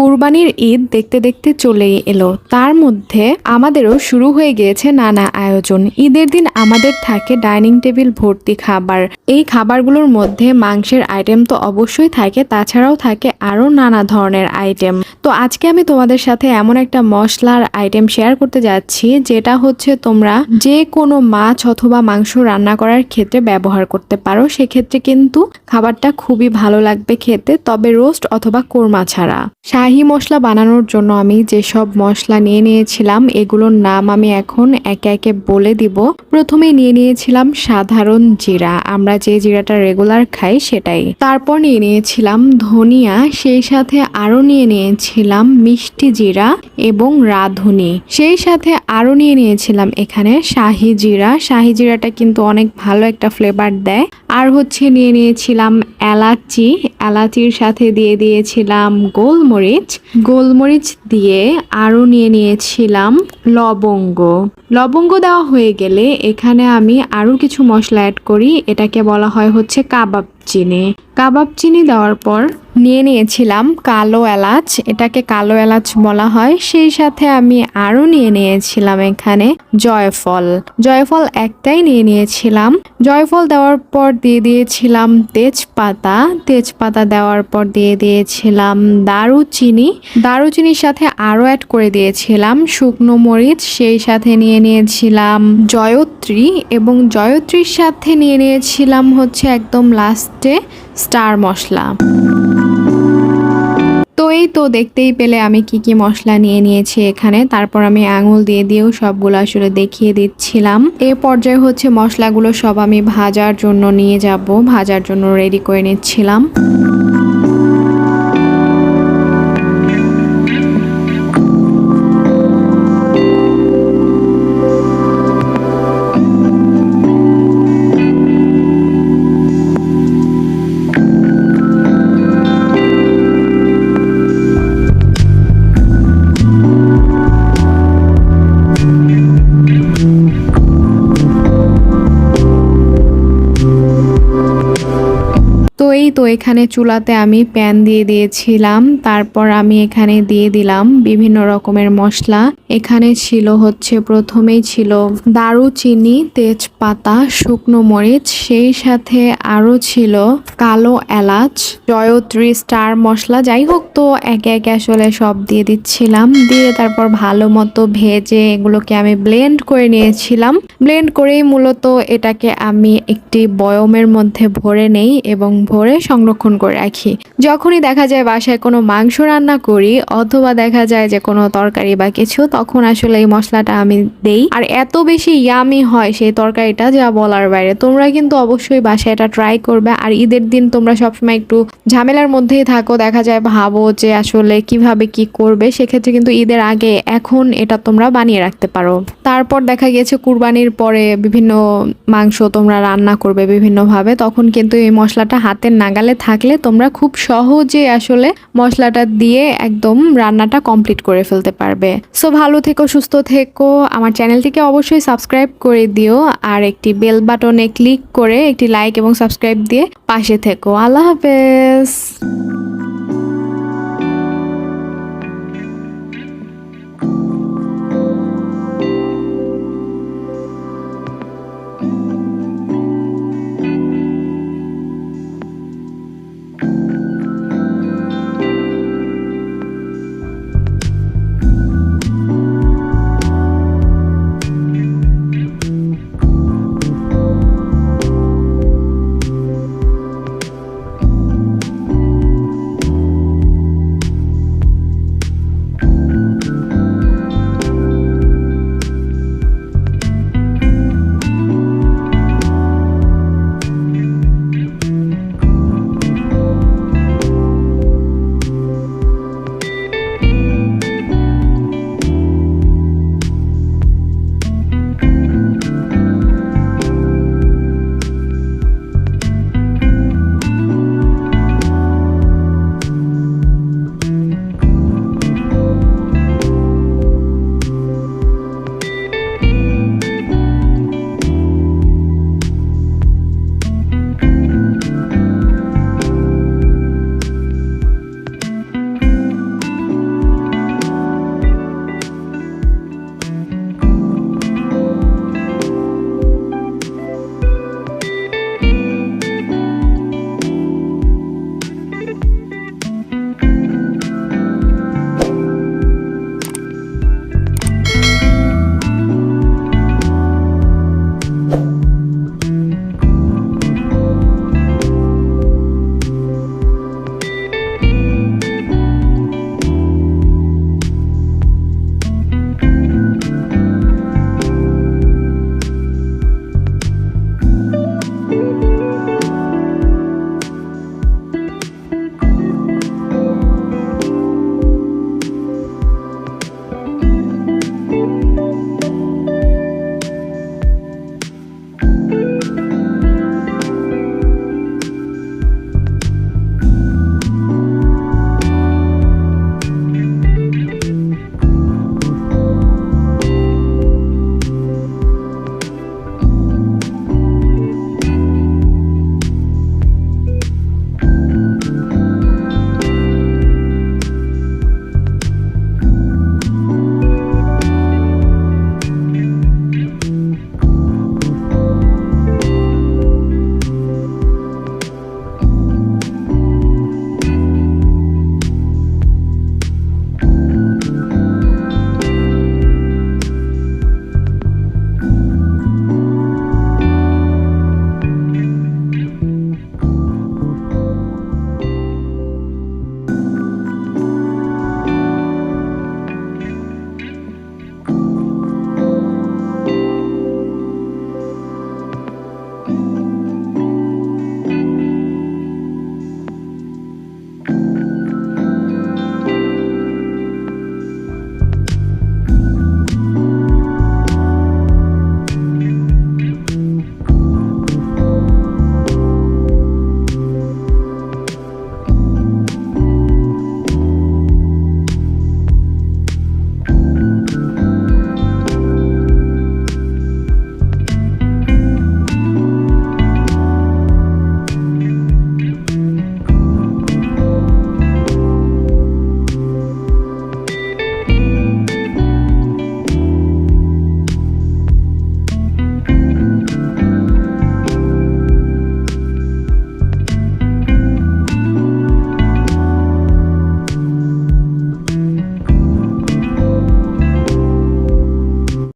কুরবানির ঈদ দেখতে দেখতে চলেই এলো, তার মধ্যে আমাদেরও শুরু হয়ে গিয়েছে নানা আয়োজন। ঈদের দিন আমাদের থাকে ডাইনিং টেবিল ভর্তি খাবার। এই খাবারগুলোর মধ্যে মাংসের আইটেম তো অবশ্যই থাকে, তাছাড়াও থাকে আরো নানা ধরনের আইটেম। তো আজকে আমি তোমাদের সাথে এমন একটা মশলার আইটেম শেয়ার করতে যাচ্ছি, যেটা হচ্ছে তোমরা যে কোনো মাছ অথবা মাংস রান্না করার ক্ষেত্রে ব্যবহার করতে পারো। সেক্ষেত্রে কিন্তু খাবারটা খুবই ভালো লাগবে খেতে, তবে রোস্ট অথবা কোরমা ছাড়া। শাহি মশলা বানানোর জন্য আমি যেসব মশলা নিয়ে নিয়েছিলাম এগুলোর নাম আমি এখন একে একে বলে দিব। প্রথমে নিয়ে নিয়েছিলাম সাধারণ জিরা, আমরা যে জিরাটা রেগুলার খাই সেটাই। তারপর নিয়ে নিয়েছিলাম ধনিয়া, সেই সাথে আরো নিয়ে নিয়েছিলাম মিষ্টি জিরা এবং রাঁধুনি, সেই সাথে আরো নিয়ে নিয়েছিলাম এখানে শাহি জিরা। শাহি জিরাটা কিন্তু অনেক ভালো একটা ফ্লেভার দেয়। আর হচ্ছে নিয়ে নিয়েছিলাম এলাচি, এলাচির সাথে দিয়ে দিয়েছিলাম গোলমরিচ দিয়ে আরও নিয়ে নিয়েছিলাম লবঙ্গ। লবঙ্গ দেওয়া হয়ে গেলে এখানে আমি আরও কিছু মশলা অ্যাড করি, এটাকে বলা হয় হচ্ছে কাবাব চিনি দেওয়ার পর নিয়ে নিয়েছিলাম কালো এলাচ, এটাকে কালো এলাচ বলা হয়। সেই সাথে আমি আরও নিয়ে নিয়েছিলাম এখানে জয়ফল একটাই নিয়ে নিয়েছিলাম। জয়ফল দেওয়ার পর দিয়ে দিয়েছিলাম তেজপাতা দেওয়ার পর দিয়ে দিয়েছিলাম দারুচিনির সাথে আরও অ্যাড করে দিয়েছিলাম শুকনো মরিচ, সেই সাথে নিয়ে নিয়েছিলাম জয়ত্রী এবং জয়ত্রীর সাথে নিয়ে নিয়েছিলাম হচ্ছে একদম লাস্টে স্টার মশলা। তো এই তো দেখতেই পেলে আমি কি কি মশলা নিয়ে নিয়েছি এখানে। তারপর আমি আঙুল দিয়েও সবগুলো আসলে দেখিয়ে দিচ্ছিলাম। এই পর্যায়ে হচ্ছে মশলাগুলো সব আমি ভাজার জন্য নিয়ে যাব, ভাজার জন্য রেডি করে নিচ্ছিলাম। তো এখানে চুলাতে আমি প্যান দিয়ে দিয়েছিলাম। তারপর আমি এখানে দিয়ে দিলাম বিভিন্ন রকমের মশলা। এখানে ছিল হচ্ছে প্রথমেই ছিল দারুচিনি, তেজপাতা, শুকনো মরিচ, সেই সাথে আরো ছিল কালো এলাচ, জয়ত্রী, স্টার মশলা, যাই হোক। তো একে একে আসলে সব দিয়ে দিচ্ছিলাম, দিয়ে তারপর ভালো মতো ভেজে এগুলোকে আমি ব্লেন্ড করে নিয়েছিলাম। ব্লেন্ড করেই মূলত এটাকে আমি একটি বয়মের মধ্যে ভরে নেই এবং ভরে সংরক্ষণ করে রাখি। যখনই দেখা যায় বাসায় কোনো মাংস রান্না করি অথবা দেখা যায় যে কোনো তরকারি বা কিছু, তখন আসলে এই মশলাটা আমি দেই, আর এত বেশি ইয়ামি হয় সেই তরকারিটা যা বলার বাইরে। তোমরা কিন্তু অবশ্যই বাসায় এটা ট্রাই করবে। আর ঈদের দিন তোমরা সবসময় একটু ঝামেলার মধ্যেই থাকো, দেখা যায় ভাবো যে আসলে কিভাবে কি করবে, সেক্ষেত্রে কিন্তু ঈদের আগে এখন এটা তোমরা বানিয়ে রাখতে পারো। তারপর দেখা গিয়েছে কুরবানির পরে বিভিন্ন মাংস তোমরা রান্না করবে বিভিন্নভাবে, তখন কিন্তু এই মশলাটা হাতের নাগালে থাকলে তোমরা খুব সহজে আসলে মশলাটা দিয়ে একদম রান্নাটা কমপ্লিট করে ফেলতে পারবে। সো ভালো থেকো, সুস্থ থেকো, আমার চ্যানেলটিকে অবশ্যই সাবস্ক্রাইব করে দিও, আর একটি বেল বাটনে ক্লিক করে একটি লাইক এবং সাবস্ক্রাইব দিয়ে পাশে থেকো। আল্লাহ হাফেজ।